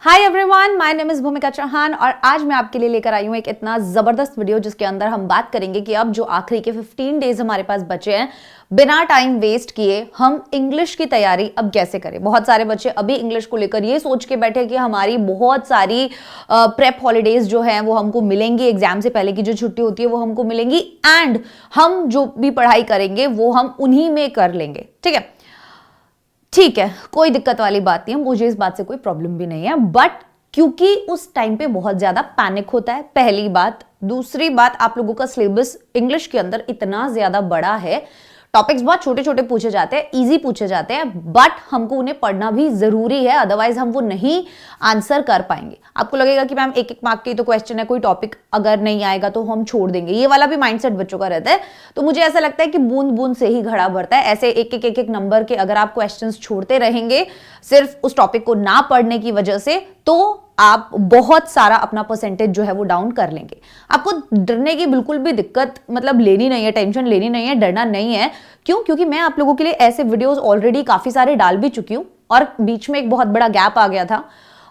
Hi everyone, my name is भूमिका चौहान और आज मैं आपके लिए लेकर आई हूँ एक इतना जबरदस्त वीडियो जिसके अंदर हम बात करेंगे कि अब जो आखिरी के 15 डेज हमारे पास बचे हैं, बिना टाइम वेस्ट किए हम इंग्लिश की तैयारी अब कैसे करें। बहुत सारे बच्चे अभी इंग्लिश को लेकर ये सोच के बैठे कि हमारी बहुत सारी प्रेप हॉलीडेज जो हैं वो हमको मिलेंगी, एग्जाम से पहले की जो छुट्टी होती है वो हमको मिलेंगी एंड हम जो भी पढ़ाई करेंगे वो हम उन्हीं में कर लेंगे। ठीक है, कोई दिक्कत वाली बात नहीं है, मुझे इस बात से कोई प्रॉब्लम भी नहीं है, बट क्योंकि उस टाइम पे बहुत ज्यादा पैनिक होता है, पहली बात। दूसरी बात, आप लोगों का सिलेबस इंग्लिश के अंदर इतना ज्यादा बड़ा है, टॉपिक्स बहुत छोटे छोटे पूछे जाते हैं, इजी पूछे जाते हैं, बट हमको उन्हें पढ़ना भी जरूरी है, अदरवाइज हम वो नहीं आंसर कर पाएंगे। आपको लगेगा कि मैम एक एक मार्क की तो क्वेश्चन है, कोई टॉपिक अगर नहीं आएगा तो हम छोड़ देंगे, ये वाला भी माइंडसेट बच्चों का रहता है। तो मुझे ऐसा लगता है कि बूंद बूंद से ही घड़ा भरता है। ऐसे एक एक नंबर के अगर आप क्वेश्चन छोड़ते रहेंगे सिर्फ उस टॉपिक को ना पढ़ने की वजह से, तो आप बहुत सारा अपना परसेंटेज जो है वो डाउन कर लेंगे। आपको डरने की बिल्कुल भी दिक्कत लेनी नहीं है, टेंशन लेनी नहीं है, डरना नहीं है। क्यों? क्योंकि मैं आप लोगों के लिए ऐसे वीडियोस ऑलरेडी काफी सारे डाल भी चुकी हूं और बीच में एक बहुत बड़ा गैप आ गया था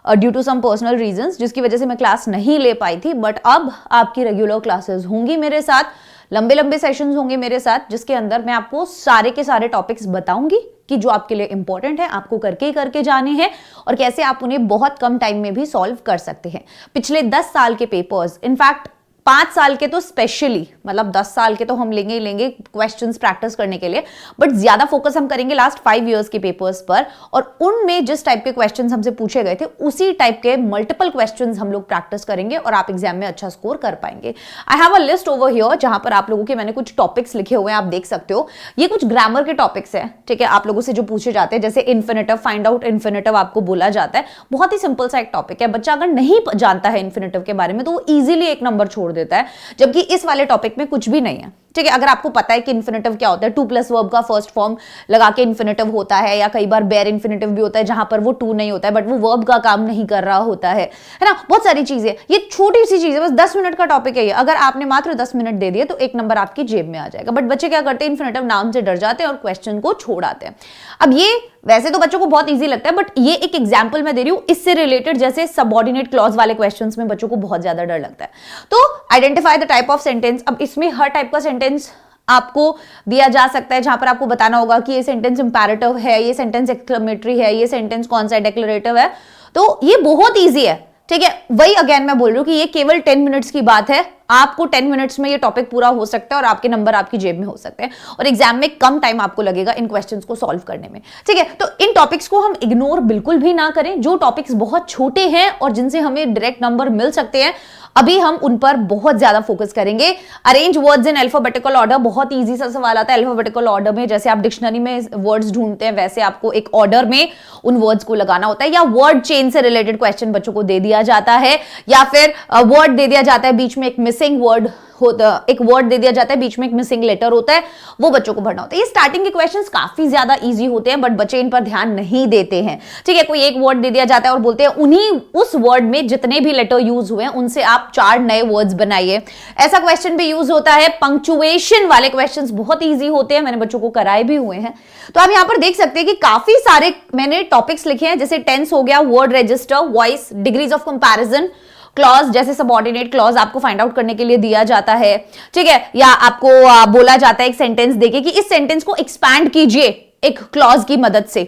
due to some personal reasons, जिसकी वजह से मैं क्लास नहीं ले पाई थी। बट अब आपकी रेगुलर क्लासेस होंगी मेरे साथ, लंबे लंबे सेशंस होंगे मेरे साथ, जिसके अंदर मैं आपको सारे के सारे टॉपिक्स बताऊंगी कि जो आपके लिए इंपॉर्टेंट है, आपको करके ही करके जाने हैं और कैसे आप उन्हें बहुत कम टाइम में भी सॉल्व कर सकते हैं। पिछले 10 साल के पेपर्स, इनफैक्ट 5 साल के तो स्पेशली, 10 साल के तो हम लेंगे ही लेंगे क्वेश्चंस प्रैक्टिस करने के लिए, बट ज्यादा फोकस हम करेंगे लास्ट 5 इयर्स के पेपर्स पर, और उनमें जिस टाइप के क्वेश्चंस हमसे पूछे गए थे उसी टाइप के मल्टीपल क्वेश्चंस हम लोग प्रैक्टिस करेंगे और आप एग्जाम में अच्छा स्कोर कर पाएंगे। I have a list over here जहां पर आप लोगों के मैंने कुछ टॉपिक्स लिखे हुए हैं, आप देख सकते हो। ये कुछ ग्रामर के टॉपिक्स है, ठीक है, आप लोगों से जो पूछे जाते हैं, जैसे इन्फिनेटिव, फाइंड आउट इन्फिनेटिव आपको बोला जाता है। बहुत ही सिंपल सा एक टॉपिक है, बच्चा अगर नहीं जानता है इन्फिनेटिव के बारे में तो वो इजीली 1 नंबर छोड़ देता है, जबकि इस वाले टॉपिक में कुछ भी नहीं है। ठीक है, अगर आपको पता है कि इन्फिनेटिव क्या होता है, 2 प्लस वर्ब का फर्स्ट फॉर्म लगा के इन्फिनेटिव होता है, या कई बार बेयर इन्फिनेटिव भी होता है जहां पर वो 2 नहीं होता है बट वो वर्ब का काम नहीं कर रहा होता है ना, बहुत सारी चीजें। ये छोटी सी चीज है, बस 10 मिनट का टॉपिक है ये। अगर आपने मात्र 10 मिनट दे दिए तो 1 नंबर आपकी जेब में आ जाएगा। बट बच्चे क्या करते हैं, इन्फिनेटिव नाम से डर जाते हैं और क्वेश्चन को छोड़ आते हैं। अब ये वैसे तो बच्चों को बहुत इजी लगता है, बट ये एक एग्जाम्पल मैं दे रही हूं इससे रिलेटेड, जैसे सबऑर्डिनेट क्लॉज वाले क्वेश्चंस में बच्चों को बहुत ज्यादा डर लगता है। तो identify the type of sentence. अब इसमें हर टाइप का सेंटेंस आपको दिया जा सकता है, जहां पर आपको बताना होगा कि ये सेंटेंस इंपैरेटिव है, ये सेंटेंस एक्सक्लेमेटरी है, ये सेंटेंस कौन सा डिक्लेरेटिव है। तो ये बहुत इजी है, ठीक है। वही अगेन मैं बोल रही हूं कि ये केवल 10 मिनट्स की बात है। आपको 10 मिनट्स में ये टॉपिक पूरा हो सकता है और आपके नंबर आपकी जेब में हो सकते हैं, और एग्जाम में कम टाइम आपको लगेगा इन क्वेश्चंस को सॉल्व करने में, ठीक है। तो इन टॉपिक्स को हम इग्नोर बिल्कुल भी ना करें। जो टॉपिक्स बहुत छोटे हैं और जिनसे हमें डायरेक्ट नंबर मिल सकते हैं, अभी हम उन पर बहुत ज्यादा फोकस करेंगे। Arrange words in alphabetical order, बहुत इजी सा सवाल आता है अल्फाबेटिकल ऑर्डर में। जैसे आप डिक्शनरी में वर्ड्स ढूंढते हैं, वैसे आपको एक ऑर्डर में उन वर्ड्स को लगाना होता है। या वर्ड चेन से रिलेटेड क्वेश्चन बच्चों को दे दिया जाता है, या फिर वर्ड दे दिया जाता है, बीच में एक मिसिंग वर्ड होता, एक वर्ड दे दिया जाता है, बीच में एक मिसिंग लेटर होता है, वो बच्चों को भरना होता है। ये स्टार्टिंग के क्वेश्चंस काफी ज्यादा इजी होते हैं, बट बच्चे इन पर ध्यान नहीं देते हैं, ठीक है। कोई एक वर्ड दे दिया जाता है और बोलते हैं उन्हीं उस वर्ड में जितने भी लेटर यूज हुए हैं उनसे आप 4 नए वर्ड्स बनाइए। ऐसा क्वेश्चन भी यूज होता है। पंक्चुएशन वाले क्वेश्चंस बहुत इजी होते हैं, मैंने बच्चों को कराए भी हुए हैं। तो आप यहां पर देख सकते हैं कि काफी सारे मैंने टॉपिक्स लिखे हैं, जैसे टेंस हो गया, word register, voice, degrees of comparison, clause, जैसे सबऑर्डिनेट क्लॉज आपको फाइंड आउट करने के लिए दिया जाता है, ठीक है। या आपको बोला जाता है एक सेंटेंस देके कि इस सेंटेंस को एक्सपैंड कीजिए एक क्लॉज की मदद से,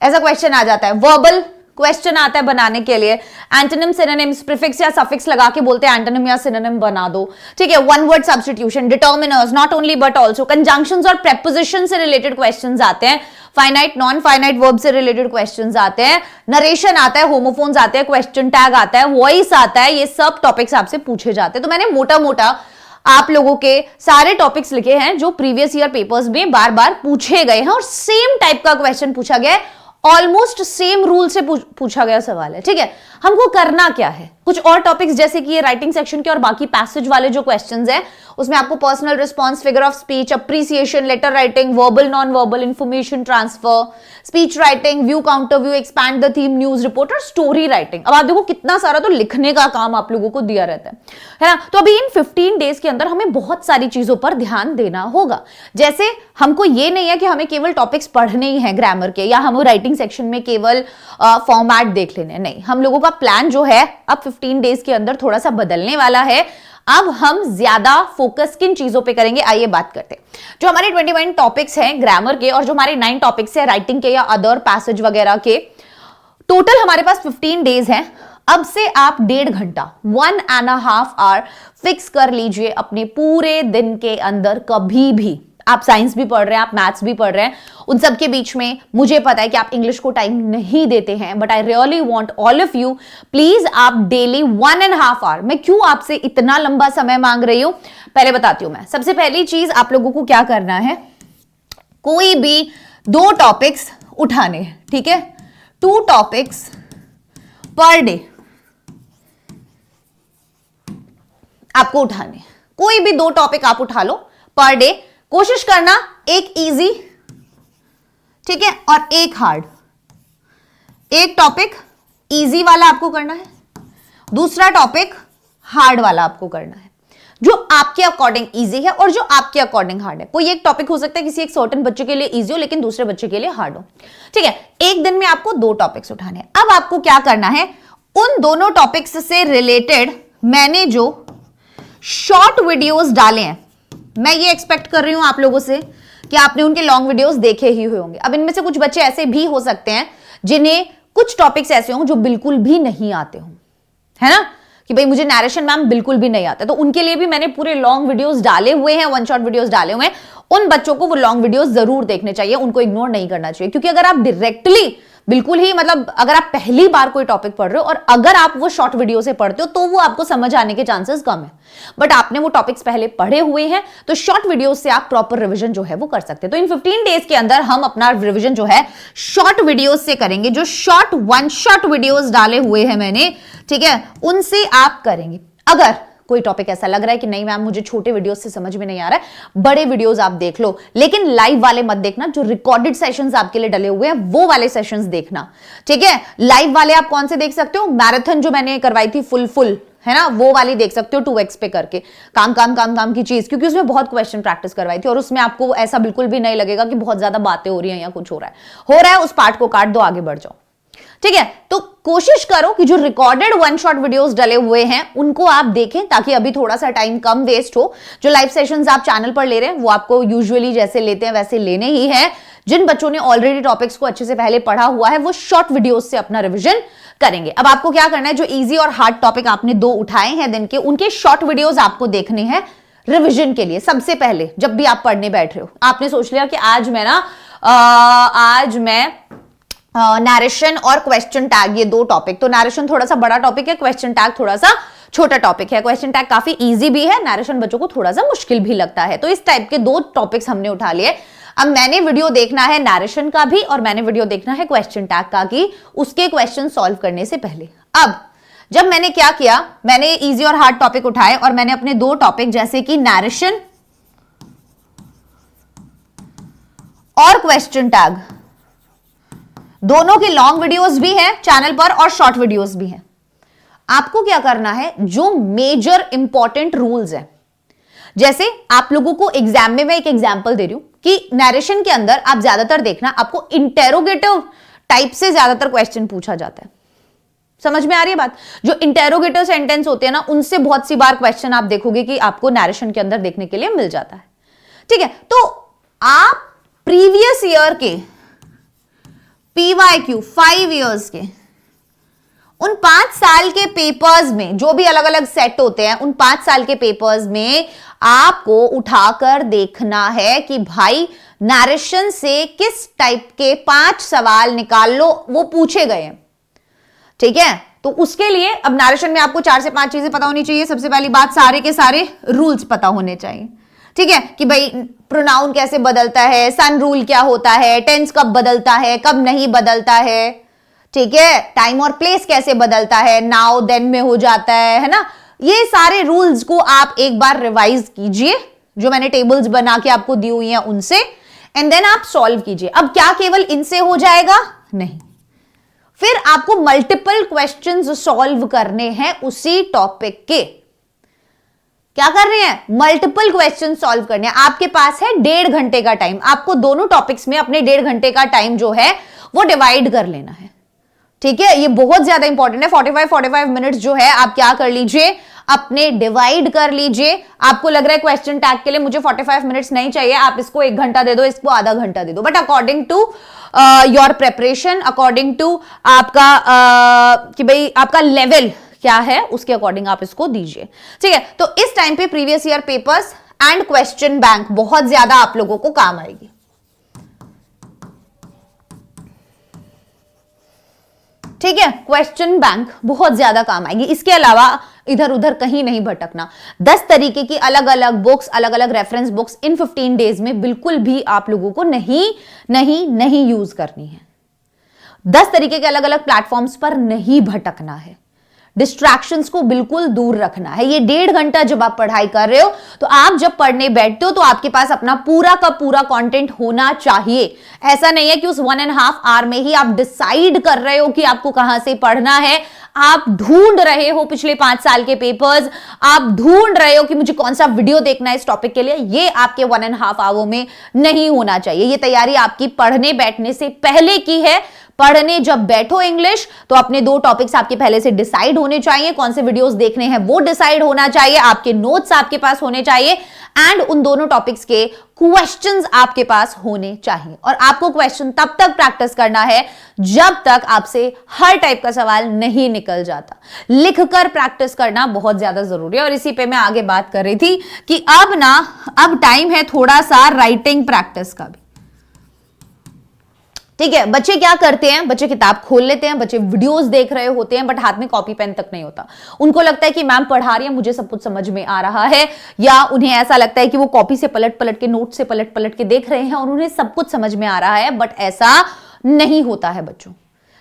ऐसा क्वेश्चन आ जाता है। वर्बल क्वेश्चन आता है बनाने के लिए, एंटोनिम, सिनोनिम्स, प्रीफिक्स या सफिक्स लगा के बोलते हैं एंटोनिम या सिनोनिम बना दो, ठीक है। One word substitution, determiners, not only but also, conjunctions और प्रेपोजिशन से रिलेटेड क्वेश्चंस आते हैं, फाइनाइट नॉन फाइनाइट वर्ब से रिलेटेड क्वेश्चंस आते हैं, नरेशन आता है, होमोफोन्स आते हैं, क्वेश्चन टैग आता है, वॉइस आता है। ये सब टॉपिक्स आपसे पूछे जाते हैं। तो मैंने मोटा मोटा आप लोगों के सारे टॉपिक्स लिखे हैं जो प्रीवियस ईयर पेपर्स में बार बार पूछे गए हैं और सेम टाइप का क्वेश्चन पूछा गया है, ऑलमोस्ट सेम रूल से पूछा गया सवाल है, ठीक है। हमको करना क्या है, कुछ और टॉपिक्स जैसे कि ये राइटिंग सेक्शन के और बाकी पैसेज वाले जो क्वेश्चंस हैं उसमें आपको personal response, figure of speech, appreciation, letter writing, verbal non verbal, information transfer, speech writing, view counter view, expand the theme, news report और स्टोरी राइटिंग। अब आप देखो कितना सारा तो लिखने का काम आप लोगों को दिया रहता है ना। तो अभी इन 15 डेज के अंदर हमें बहुत सारी चीजों पर ध्यान देना होगा। जैसे हमको ये नहीं है कि हमें केवल टॉपिक्स पढ़ने ही हैं ग्रामर के, या हम राइटिंग सेक्शन में केवल फॉर्मेट देख लेने, नहीं। हम लोगों का प्लान जो है अब 15 डेज के अंदर थोड़ा सा बदलने वाला है। अब हम ज्यादा फोकस किन चीजों पे करेंगे, आइए बात करते हैं। जो हमारे 21 टॉपिक्स हैं ग्रामर के और जो हमारे 9 टॉपिक्स हैं राइटिंग के या अदर पैसेज वगैरह के, टोटल हमारे पास 15 डेज हैं। अब से आप 1.5 घंटा 1.5 आवर फिक्स कर लीजिए अपने पूरे दिन के अंदर। कभी भी आप साइंस भी पढ़ रहे हैं, आप मैथ्स भी पढ़ रहे हैं, उन सब के बीच में मुझे पता है कि आप इंग्लिश को टाइम नहीं देते हैं, but I really want all of you, please आप डेली 1.5 आवर। मैं क्यों आपसे इतना लंबा समय मांग रही हूं, पहले बताती हूं मैं। सबसे पहली चीज आप लोगों को क्या करना है, कोई भी 2 टॉपिक्स उठाने हैं, ठीक है। 2 टॉपिक्स पर डे आपको उठाने, कोई भी 2 टॉपिक आप उठा लो पर डे। कोशिश करना एक इजी, ठीक है, और एक हार्ड। एक टॉपिक इजी वाला आपको करना है, दूसरा टॉपिक हार्ड वाला आपको करना है, जो आपके अकॉर्डिंग इजी है और जो आपके अकॉर्डिंग हार्ड है। कोई एक टॉपिक हो सकता है किसी एक सर्टेन बच्चे के लिए इजी हो लेकिन दूसरे बच्चे के लिए हार्ड हो, ठीक है। एक दिन में आपको 2 टॉपिक्स उठाने हैं। अब आपको क्या करना है, उन दोनों टॉपिक्स से रिलेटेड मैंने जो शॉर्ट वीडियोस डाले हैं, मैं ये एक्सपेक्ट कर रही हूं आप लोगों से कि आपने उनके लॉन्ग वीडियोस देखे ही हुए होंगे। अब इनमें से कुछ बच्चे ऐसे भी हो सकते हैं जिन्हें कुछ टॉपिक्स ऐसे हों जो बिल्कुल भी नहीं आते हों, है ना, कि भाई मुझे नैरेशन मैम बिल्कुल भी नहीं आता, तो उनके लिए भी मैंने पूरे लॉन्ग वीडियोस डाले हुए हैं, 1 शॉट वीडियोस डाले हुए हैं। उन बच्चों को वो लॉन्ग वीडियोस जरूर देखने चाहिए, उनको इग्नोर नहीं करना चाहिए। क्योंकि अगर आप डायरेक्टली बिल्कुल ही मतलब अगर आप पहली बार कोई टॉपिक पढ़ रहे हो और अगर आप वो शॉर्ट वीडियो से पढ़ते हो तो वो आपको समझ आने के चांसेस कम है, बट आपने वो टॉपिक्स पहले पढ़े हुए हैं तो शॉर्ट वीडियो से आप प्रॉपर रिवीजन जो है वो कर सकते हैं। तो इन 15 डेज के अंदर हम अपना रिवीजन जो है शॉर्ट वीडियोस से करेंगे, जो शॉर्ट 1 शॉट वीडियोस डाले हुए हैं मैंने, ठीक है, उनसे आप करेंगे। अगर कोई टॉपिक ऐसा लग रहा है कि नहीं मैम मुझे छोटे वीडियोस से समझ में नहीं आ रहा है, बड़े वीडियोस आप देख लो, लेकिन लाइव वाले मत देखना, जो रिकॉर्डेड सेशंस आपके लिए डले हुए हैं वो वाले सेशंस देखना, ठीक है। लाइव वाले आप कौन से देख सकते हो, मैराथन जो मैंने करवाई थी फुल है ना, वो वाली देख सकते हो 2x पे करके, काम की चीज, क्योंकि उसमें बहुत क्वेश्चन प्रैक्टिस करवाई थी और उसमें आपको ऐसा बिल्कुल भी नहीं लगेगा कि बहुत ज्यादा बातें हो रही हैं या कुछ हो रहा है, उस पार्ट को काट दो, आगे बढ़ जाओ, ठीक है। तो कोशिश करो कि जो रिकॉर्डेड 1 शॉट वीडियोस डले हुए हैं उनको आप देखें, ताकि अभी थोड़ा सा टाइम कम वेस्ट हो। जो लाइव सेशंस आप चैनल पर ले रहे हैं वो आपको यूजुअली जैसे लेते हैं वैसे लेने ही हैं। जिन बच्चों ने ऑलरेडी टॉपिक्स को अच्छे से पहले पढ़ा हुआ है वो शॉर्ट वीडियोस से अपना रिवीजन करेंगे। अब आपको क्या करना है, जो इजी और हार्ड टॉपिक आपने 2 उठाए हैं दिन के, उनके शॉर्ट वीडियोस आपको देखने हैं रिवीजन के लिए। सबसे पहले जब भी आप पढ़ने बैठ रहे हो, आपने सोच लिया कि आज मैं नैरेशन और क्वेश्चन टैग, ये 2 टॉपिक, तो नैरेशन थोड़ा सा बड़ा टॉपिक है, क्वेश्चन टैग थोड़ा सा छोटा टॉपिक है। क्वेश्चन टैग काफी इजी भी है, नैरेशन बच्चों को थोड़ा सा मुश्किल भी लगता है, तो इस टाइप के 2 टॉपिक्स हमने उठा लिए। अब मैंने वीडियो देखना है नैरेशन का भी और मैंने वीडियो देखना है क्वेश्चन टैग का, कि उसके क्वेश्चन सॉल्व करने से पहले। अब जब मैंने क्या किया, मैंने इजी और हार्ड टॉपिक उठाए और मैंने अपने 2 टॉपिक जैसे कि नैरेशन और क्वेश्चन टैग, दोनों के लॉन्ग वीडियोस भी हैं चैनल पर और शॉर्ट वीडियोस भी हैं। आपको क्या करना है, जो मेजर इंपॉर्टेंट रूल्स हैं, जैसे आप लोगों को एग्जाम में मैं एक एग्जांपल दे रही हूं कि नैरेशन के अंदर आप ज्यादातर देखना, आपको इंटेरोगेटिव टाइप से ज्यादातर क्वेश्चन पूछा जाता है। समझ में आ रही है बात? जो इंटेरोगेटिव सेंटेंस होते हैं ना, उनसे बहुत सी बार क्वेश्चन आप देखोगे कि आपको नैरेशन के अंदर देखने के लिए मिल जाता है, ठीक है। तो आप प्रीवियस ईयर के PYQ 5 इयर्स के उन 5 साल के पेपर्स में, जो भी अलग अलग सेट होते हैं, उन 5 साल के पेपर्स में आपको उठाकर देखना है कि भाई नैरेशन से किस टाइप के 5 सवाल निकाल लो, वो पूछे गए हैं, ठीक है। तो उसके लिए अब नैरेशन में आपको 4 से 5 चीजें पता होनी चाहिए। सबसे पहली बात, सारे के सारे रूल्स पता होने चाहिए, ठीक है, कि भाई प्रोनाउन कैसे बदलता है, सन रूल क्या होता है, टेंस कब बदलता है, कब नहीं बदलता है, ठीक है, टाइम और प्लेस कैसे बदलता है, नाउ देन में हो जाता है ना। ये सारे रूल्स को आप एक बार रिवाइज कीजिए, जो मैंने टेबल्स बना के आपको दी हुई हैं उनसे, एंड देन आप सॉल्व कीजिए। अब क्या केवल इनसे हो जाएगा? नहीं, फिर आपको मल्टीपल क्वेश्चंस सॉल्व करने हैं उसी टॉपिक के। क्या कर रहे हैं? मल्टीपल क्वेश्चन सॉल्व करने हैं। आपके पास है 1.5 घंटे का टाइम, आपको दोनों टॉपिक्स में अपने 1.5 घंटे का टाइम जो है वो डिवाइड कर लेना है। ठीक है, ये बहुत ज्यादा इंपॉर्टेंट है। 45 मिनट्स जो है आप क्या कर लीजिए, अपने डिवाइड कर लीजिए। आपको लग रहा है क्वेश्चन टैग के लिए मुझे 45 मिनट्स नहीं चाहिए, आप इसको 1 घंटा दे दो, इसको आधा घंटा दे दो, but according to your preparation, according to आपका कि भाई आपका लेवल क्या है, उसके अकॉर्डिंग आप इसको दीजिए। ठीक है, तो इस टाइम पे previous year papers and question bank बहुत ज्यादा आप लोगों को काम आएगी। ठीक है, क्वेश्चन बैंक बहुत ज्यादा काम आएगी। इसके अलावा इधर उधर कहीं नहीं भटकना। 10 तरीके की अलग अलग बुक्स, अलग अलग रेफरेंस बुक्स इन 15 डेज में बिल्कुल भी आप लोगों को नहीं यूज करनी है। 10 तरीके के अलग अलग प्लेटफॉर्म्स पर नहीं भटकना है। डिस्ट्रैक्शंस को बिल्कुल दूर रखना है। ये 1.5 घंटा जब आप पढ़ाई कर रहे हो, तो आप जब पढ़ने बैठते हो तो आपके पास अपना पूरा का पूरा कंटेंट होना चाहिए। ऐसा नहीं है कि उस 1.5 आवर में ही आप डिसाइड कर रहे हो कि आपको कहां से पढ़ना है। आप ढूंढ रहे हो पिछले 5 साल के पेपर्स, आप ढूंढ रहे हो कि मुझे कौन सा वीडियो देखना है इस टॉपिक के लिए। ये आपके 1.5 आवर में नहीं होना चाहिए। ये तैयारी आपकी पढ़ने बैठने से पहले की है। पढ़ने जब बैठो इंग्लिश, तो अपने 2 टॉपिक्स आपके पहले से डिसाइड होने चाहिए। कौन से वीडियोस देखने हैं वो डिसाइड होना चाहिए। आपके नोट्स आपके पास होने चाहिए एंड उन दोनों टॉपिक्स के क्वेश्चंस आपके पास होने चाहिए। और आपको क्वेश्चन तब तक प्रैक्टिस करना है जब तक आपसे हर टाइप का सवाल नहीं निकल जाता। लिखकर प्रैक्टिस करना बहुत ज्यादा जरूरी है। और इसी पे मैं आगे बात कर रही थी कि अब टाइम है थोड़ा सा राइटिंग प्रैक्टिस का भी। ठीक है, बच्चे क्या करते हैं, बच्चे किताब खोल लेते हैं, बच्चे वीडियोस देख रहे होते हैं, बट हाथ में कॉपी पेन तक नहीं होता। उनको लगता है कि मैम पढ़ा रही है, मुझे सब कुछ समझ में आ रहा है, या उन्हें ऐसा लगता है कि वो कॉपी से पलट पलट के, नोट से पलट पलट के देख रहे हैं और उन्हें सब कुछ समझ में आ रहा है। बट ऐसा नहीं होता है बच्चों।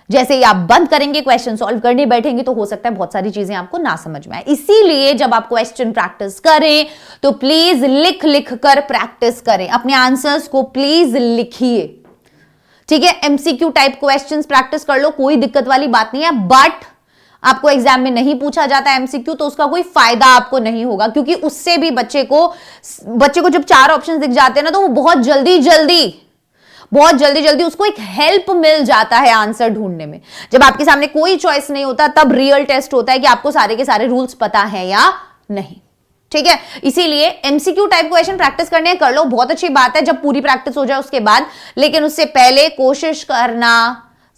जैसे ही आप बंद करेंगे, क्वेश्चन सॉल्व करने बैठेंगे, तो हो सकता है बहुत सारी चीजें आपको ना समझ में आए। इसीलिए जब आप क्वेश्चन प्रैक्टिस करें तो प्लीज लिख कर प्रैक्टिस करें। अपने आंसर्स को प्लीज लिखिए। ठीक है, एमसीक्यू टाइप क्वेश्चंस प्रैक्टिस कर लो, कोई दिक्कत वाली बात नहीं है। बट आपको एग्जाम में नहीं पूछा जाता एमसीक्यू, तो उसका कोई फायदा आपको नहीं होगा, क्योंकि उससे भी बच्चे को जब 4 ऑप्शंस दिख जाते हैं ना, तो वो बहुत जल्दी उसको एक हेल्प मिल जाता है आंसर ढूंढने में। जब आपके सामने कोई चॉइस नहीं होता, तब रियल टेस्ट होता है कि आपको सारे के सारे रूल्स पता है या नहीं। ठीक है, इसीलिए एमसीक्यू टाइप क्वेश्चन प्रैक्टिस करने कर लो, बहुत अच्छी बात है जब पूरी प्रैक्टिस हो जाए उसके बाद। लेकिन उससे पहले कोशिश करना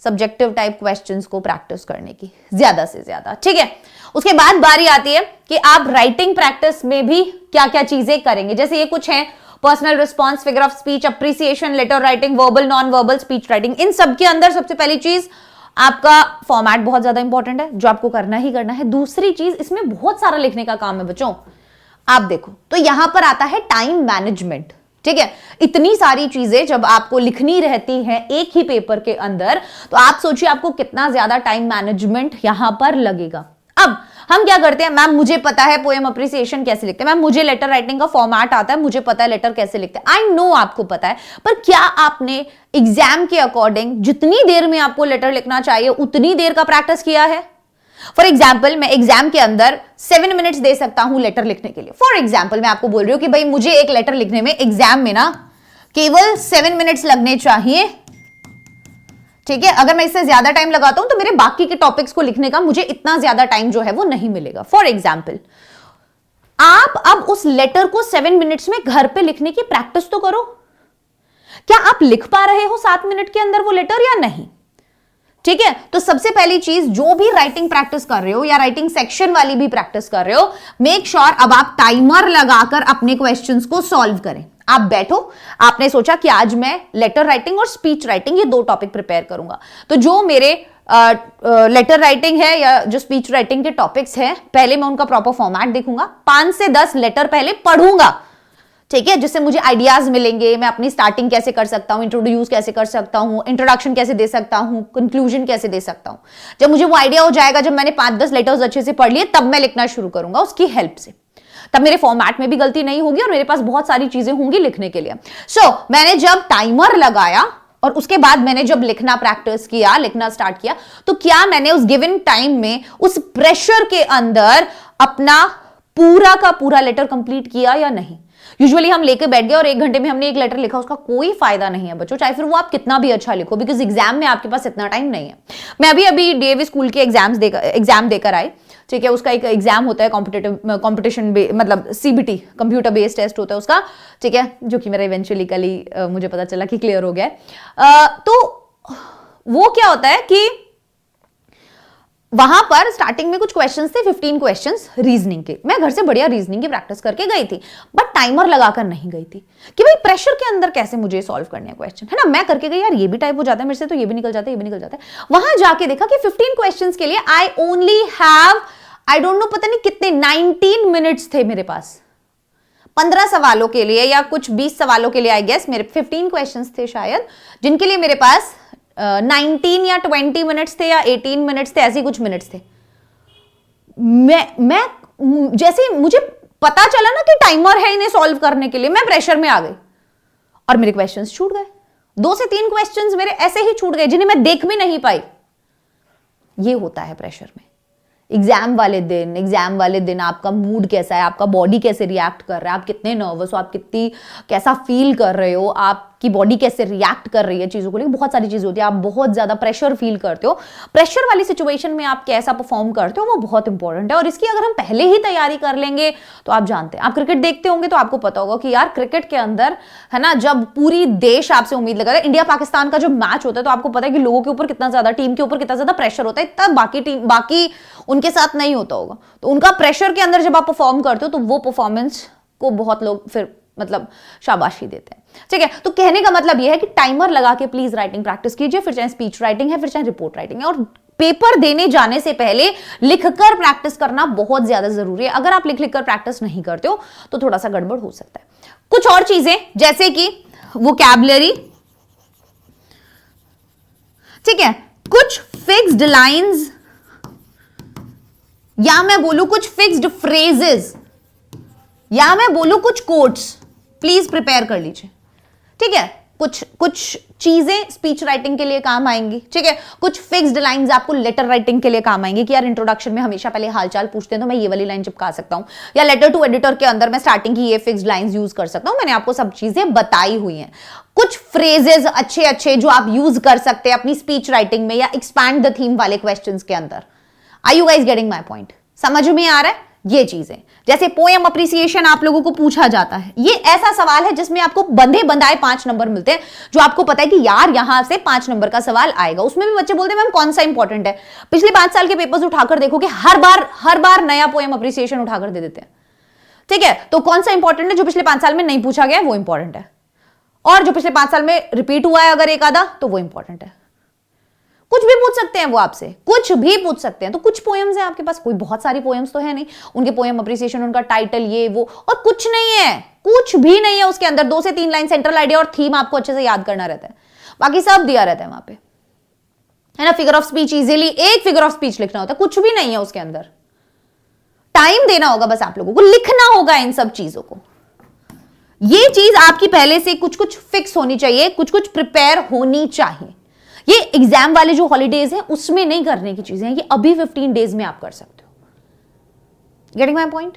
सब्जेक्टिव टाइप क्वेश्चंस को प्रैक्टिस करने की ज्यादा से ज्यादा। ठीक है, उसके बाद बारी आती है कि आप राइटिंग प्रैक्टिस में भी क्या क्या चीजें करेंगे। जैसे ये कुछ है, personal response, figure of speech, appreciation, letter writing, verbal, non verbal, speech writing. इन सब के अंदर सबसे पहली चीज आपका फॉर्मेट बहुत ज्यादा इंपॉर्टेंट है, जो आपको करना ही करना है। दूसरी चीज, इसमें बहुत सारा लिखने का काम है बच्चों। आप देखो तो यहां पर आता है टाइम मैनेजमेंट। ठीक है, इतनी सारी चीजें जब आपको लिखनी रहती हैं एक ही पेपर के अंदर, तो आप सोचिए आपको कितना ज्यादा टाइम मैनेजमेंट यहां पर लगेगा। अब हम क्या करते हैं, मैम मुझे पता है पोएम अप्रिसिएशन कैसे लिखते हैं, मैम मुझे लेटर राइटिंग का फॉर्मेट आता है, मुझे पता है लेटर कैसे लिखते हैं। आई नो आपको पता है, पर क्या आपने एग्जाम के अकॉर्डिंग जितनी देर में आपको लेटर लिखना चाहिए उतनी देर का प्रैक्टिस किया है? फॉर एग्जाम्पल, मैं एग्जाम के अंदर 7 मिनट्स दे सकता हूं लेटर लिखने के लिए। फॉर एग्जाम्पल मैं आपको बोल रही हूं कि भाई मुझे एक लेटर लिखने में एग्जाम में ना केवल 7 मिनट्स लगने चाहिए। ठीक है, अगर मैं इससे ज्यादा टाइम लगाता हूं तो मेरे बाकी के टॉपिक्स को लिखने का मुझे इतना ज्यादा टाइम जो है वो नहीं मिलेगा। फॉर एग्जाम्पल, आप अब उस लेटर को 7 मिनट्स में घर पे लिखने की प्रैक्टिस तो करो। क्या आप लिख पा रहे हो 7 मिनट के अंदर वो लेटर या नहीं? ठीक है, तो सबसे पहली चीज, जो भी राइटिंग प्रैक्टिस कर रहे हो या राइटिंग सेक्शन वाली भी प्रैक्टिस कर रहे हो, मेक श्योर अब आप टाइमर लगाकर अपने क्वेश्चंस को सॉल्व करें। आप बैठो, आपने सोचा कि आज मैं लेटर राइटिंग और स्पीच राइटिंग ये 2 टॉपिक प्रिपेयर करूंगा, तो जो मेरे लेटर राइटिंग है या जो स्पीच राइटिंग के टॉपिक्स हैं, पहले मैं उनका प्रॉपर फॉर्मेट देखूंगा, 5 से 10 लेटर पहले पढ़ूंगा। ठीक है, जिससे मुझे आइडियाज मिलेंगे, मैं अपनी स्टार्टिंग कैसे कर सकता हूं, इंट्रोड्यूस कैसे कर सकता हूं, इंट्रोडक्शन कैसे दे सकता हूं, कंक्लूजन कैसे दे सकता हूं। जब मुझे वो आइडिया हो जाएगा, जब मैंने 5-10 लेटर्स अच्छे से पढ़ लिए, तब मैं लिखना शुरू करूंगा उसकी हेल्प से। तब मेरे फॉर्मेट में भी गलती नहीं होगी और मेरे पास बहुत सारी चीजें होंगी लिखने के लिए। मैंने जब टाइमर लगाया और उसके बाद मैंने जब लिखना प्रैक्टिस किया, लिखना स्टार्ट किया, तो क्या मैंने उस गिवन टाइम में उस प्रेशर के अंदर अपना पूरा का पूरा लेटर कंप्लीट किया या नहीं? यूजुअली हम लेके बैठ गए और 1 घंटे में हमने एक लेटर लिखा, उसका कोई फायदा नहीं है बच्चों, चाहे फिर वो आप कितना भी अच्छा लिखो, बिकॉज एग्जाम में आपके पास इतना टाइम नहीं है। मैं अभी डीएवी स्कूल के एग्जाम देकर आई, ठीक है, उसका एक एग्जाम होता है कॉम्पिटिशन, मतलब सीबीटी, कंप्यूटर बेस्ड टेस्ट होता है उसका, ठीक है, जो कि मेरा इवेंचुअली कल ही मुझे पता चला कि क्लियर हो गया है। तो वो क्या होता है कि वहां पर स्टार्टिंग में कुछ क्वेश्चंस थे, 15 क्वेश्चंस रीजनिंग के। मैं घर से बढ़िया रीजनिंग की प्रैक्टिस करके गई थी, बट टाइमर लगाकर नहीं गई थी कि भाई प्रेशर के अंदर कैसे मुझे सॉल्व करने हैं क्वेश्चन, है ना। मैं करके गई, यार ये भी टाइप हो जाता है मेरे से, तो ये भी निकल जाता है, ये भी निकल जाता है। वहां जाके देखा कि 15 क्वेश्चंस के लिए I only have, I don't know, पता नहीं कितने, 19 मिनट्स थे मेरे पास 15 सवालों के लिए, या कुछ 20 सवालों के लिए। आई गेस मेरे 15 क्वेश्चंस थे शायद, जिनके लिए मेरे पास 19 या 20 मिनट्स थे या 18 मिनट्स थे, ऐसे कुछ मिनट्स थे। मैं जैसे मुझे पता चला ना कि टाइमर है इन्हें सॉल्व करने के लिए, मैं प्रेशर में आ गई और मेरे क्वेश्चंस छूट गए। 2 से 3 क्वेश्चंस मेरे ऐसे ही छूट गए, जिन्हें मैं देख भी नहीं पाई। ये होता है प्रेशर में। एग्जाम वाले दिन आपका मूड कैसा है, आपका बॉडी कैसे रिएक्ट कर रहा है, आप कितने नर्वस हो, आप कितनी कैसा फील कर रहे हो, आपकी बॉडी कैसे रिएक्ट कर रही है चीजों को लेकर, बहुत सारी चीजें होती है। आप बहुत ज्यादा प्रेशर फील करते हो, प्रेशर वाली सिचुएशन में आप कैसा परफॉर्म करते हो, वो बहुत इंपॉर्टेंट है। और इसकी अगर हम पहले ही तैयारी कर लेंगे तो आप जानते हैं, आप क्रिकेट देखते होंगे तो आपको पता होगा कि यार क्रिकेट के अंदर, है ना, जब पूरी देश आपसे उम्मीद लगाता है, इंडिया पाकिस्तान का जो मैच होता है, तो आपको पता है कि लोगों के ऊपर कितना ज्यादा, टीम के ऊपर कितना ज्यादा प्रेशर होता है, तब बाकी उनके साथ नहीं होता होगा। तो उनका प्रेशर के अंदर जब आप परफॉर्म करते हो, तो वो परफॉर्मेंस को बहुत लोग फिर मतलब शाबाशी देते हैं, ठीक है। तो कहने का मतलब यह है कि टाइमर लगा के प्लीज राइटिंग प्रैक्टिस कीजिए, फिर चाहे स्पीच राइटिंग है, फिर चाहे रिपोर्ट राइटिंग है। और पेपर देने जाने से पहले लिखकर प्रैक्टिस करना बहुत ज्यादा जरूरी है। अगर आप लिख कर प्रैक्टिस नहीं करते हो तो थोड़ा सा गड़बड़ हो सकता है। कुछ और चीजें जैसे कि वोकैबुलरी, ठीक है, कुछ फिक्स्ड लाइंस, या मैं बोलूं कुछ फिक्स्ड फ्रेजेस, या मैं बोलूं कुछ कोट्स, प्लीज प्रिपेयर कर लीजिए, ठीक है। कुछ चीजें स्पीच राइटिंग के लिए काम आएंगी, ठीक है। कुछ फिक्स्ड लाइंस आपको लेटर राइटिंग के लिए काम आएंगी कि यार इंट्रोडक्शन में हमेशा पहले हालचाल पूछते हैं, तो मैं ये वाली लाइन चिपका सकता हूं, या लेटर टू एडिटर के अंदर मैं स्टार्टिंग की ये फिक्स्ड लाइंस यूज कर सकता हूं। मैंने आपको सब चीजें बताई हुई हैं। कुछ फ्रेजेस अच्छे जो आप यूज कर सकते हैं अपनी स्पीच राइटिंग में, या एक्सपैंड द थीम वाले क्वेश्चंस के अंदर। Are you guys getting my point? समझ में आ रहा है? ये चीजें जैसे पोएम अप्रिसिएशन आप लोगों को पूछा जाता है, ये ऐसा सवाल है जिसमें आपको बंधे बंधाए 5 नंबर मिलते हैं, जो आपको पता है कि यार यहां से 5 नंबर का सवाल आएगा। उसमें भी बच्चे बोलते हैं मैम कौन सा इंपॉर्टेंट है। पिछले 5 साल के पेपर्स उठाकर देखो कि हर बार नया पोएम अप्रिसिएशन उठाकर दे देते हैं, ठीक है। तो कौन सा इंपॉर्टेंट है? जो पिछले 5 साल में नहीं पूछा गया वो इंपॉर्टेंट है, और जो पिछले 5 साल में रिपीट हुआ है अगर एक आधा, तो वो इंपॉर्टेंट है। कुछ भी पूछ सकते हैं वो आपसे, कुछ भी पूछ सकते हैं। तो कुछ पोएम्स हैं आपके पास, कोई बहुत सारी पोएम्स तो है नहीं, उनके पोएम अप्रिसिएशन, उनका टाइटल, ये वो, और कुछ नहीं है, कुछ भी नहीं है उसके अंदर। 2 से 3 लाइन सेंट्रल आइडिया और थीम आपको अच्छे से याद करना रहता है, बाकी सब दिया रहता है वहां पे, है ना। फिगर ऑफ स्पीच, इजीली एक फिगर ऑफ स्पीच लिखना होता है, कुछ भी नहीं है उसके अंदर। टाइम देना होगा बस आप लोगों को, लिखना होगा इन सब चीजों को। ये चीज आपकी पहले से कुछ फिक्स होनी चाहिए, कुछ प्रिपेयर होनी चाहिए। ये एग्जाम वाले जो हॉलीडेज हैं उसमें नहीं करने की चीजें हैं, ये अभी 15 डेज में आप कर सकते हो। Getting my point?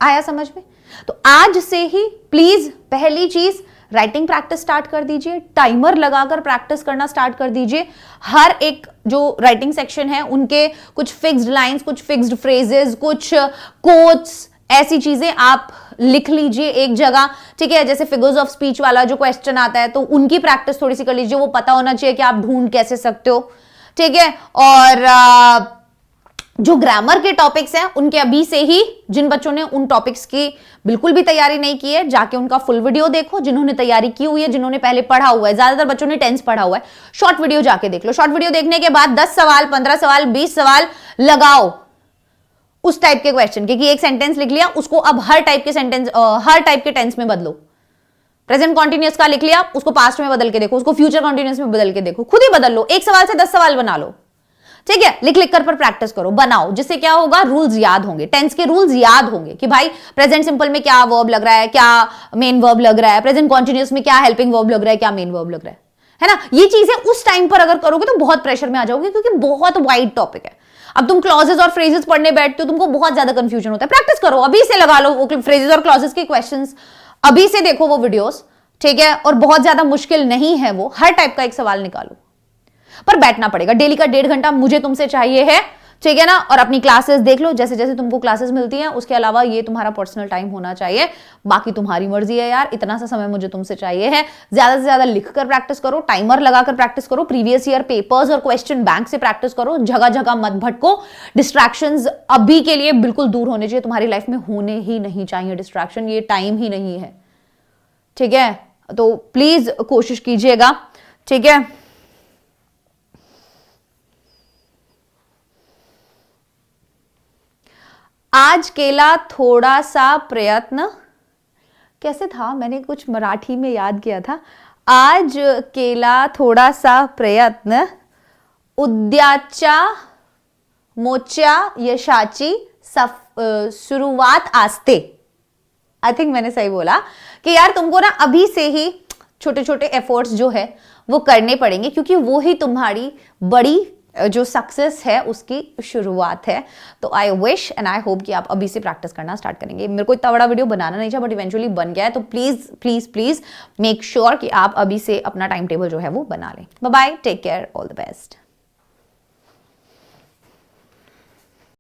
आया समझ में? तो आज से ही प्लीज पहली चीज राइटिंग प्रैक्टिस स्टार्ट कर दीजिए, टाइमर लगाकर प्रैक्टिस करना स्टार्ट कर दीजिए। हर एक जो राइटिंग सेक्शन है उनके कुछ फिक्स्ड लाइंस, कुछ फिक्स्ड फ्रेजेस, कुछ कोट्स, ऐसी चीजें आप लिख लीजिए एक जगह, ठीक है। जैसे फिगर्स ऑफ स्पीच वाला जो क्वेश्चन आता है, तो उनकी प्रैक्टिस थोड़ी सी कर लीजिए, वो पता होना चाहिए कि आप ढूंढ कैसे सकते हो, ठीक है। और जो ग्रामर के टॉपिक्स हैं उनके अभी से ही, जिन बच्चों ने उन टॉपिक्स की बिल्कुल भी तैयारी नहीं की है, जाके उनका फुल वीडियो देखो। जिन्होंने तैयारी की हुई है, जिन्होंने पहले पढ़ा हुआ है, ज्यादातर बच्चों ने टेंस पढ़ा हुआ है, शॉर्ट वीडियो जाके देख लो। शॉर्ट वीडियो देखने के बाद 10 सवाल, 15 सवाल, 20 सवाल लगाओ उस टाइप के क्वेश्चन के, कि एक सेंटेंस लिख लिया, उसको अब हर टाइप के सेंटेंस, हर टाइप के टेंस में बदलो। प्रेजेंट कॉन्टिन्यूअस का लिख लिया, उसको पास्ट में बदल के देखो, उसको फ्यूचर कॉन्टिन्यूअस में बदल के देखो, खुद ही बदल लो। एक सवाल से 10 सवाल बना लो, ठीक है। लिख लिख कर पर प्रैक्टिस करो, बनाओ, जिससे क्या होगा, रूल्स याद होंगे, टेंस के रूल्स याद होंगे कि भाई प्रेजेंट सिंपल में क्या वर्ब लग रहा है, क्या मेन वर्ब लग रहा है, प्रेजेंट कॉन्टिन्यूअस में क्या हेल्पिंग वर्ब लग रहा है, क्या मेन वर्ब लग रहा है ना। ये चीजें उस टाइम पर अगर करोगे तो बहुत प्रेशर में आ जाओगे, क्योंकि बहुत वाइड टॉपिक है। अब तुम क्लॉजेस और फ्रेजेस पढ़ने बैठते हो, तुमको बहुत ज्यादा कंफ्यूजन होता है। प्रैक्टिस करो, अभी से लगा लो वो फ्रेजेस और क्लॉजेस के क्वेश्चंस, अभी से देखो वो वीडियोस, ठीक है। और बहुत ज्यादा मुश्किल नहीं है वो, हर टाइप का एक सवाल निकालो, पर बैठना पड़ेगा। डेली का 1.5 घंटा मुझे तुमसे चाहिए है, ठीक है ना। और अपनी क्लासेस देख लो, जैसे जैसे तुमको क्लासेस मिलती हैं, उसके अलावा ये तुम्हारा पर्सनल टाइम होना चाहिए। बाकी तुम्हारी मर्जी है यार, इतना सा समय मुझे तुमसे चाहिए है। ज्यादा से ज्यादा लिख कर प्रैक्टिस करो, टाइमर लगाकर प्रैक्टिस करो, प्रीवियस ईयर पेपर्स और क्वेश्चन बैंक से प्रैक्टिस करो, जगह जगह मत भटको। डिस्ट्रैक्शंस अभी के लिए बिल्कुल दूर होने चाहिए, तुम्हारी लाइफ में होने ही नहीं चाहिए डिस्ट्रैक्शन, ये टाइम ही नहीं है, ठीक है। तो प्लीज कोशिश कीजिएगा, ठीक है। आज केला थोड़ा सा प्रयत्न, कैसे था, मैंने कुछ मराठी में याद किया था। आज केला थोड़ा सा प्रयत्न, उद्याच्या मोच्या यशाची सुरुवात असते। आई थिंक मैंने सही बोला कि यार तुमको ना अभी से ही छोटे छोटे एफर्ट्स जो है वो करने पड़ेंगे, क्योंकि वो ही तुम्हारी बड़ी जो सक्सेस है उसकी शुरुआत है। तो I wish and I hope कि आप अभी से प्रैक्टिस करना स्टार्ट करेंगे। मेरे को इतना बड़ा वीडियो बनाना नहीं था, बट इवेंचुअली बन गया है। तो please please please make sure कि आप अभी से अपना टाइम टेबल जो है वो बना लें। Bye bye, take care, all the best.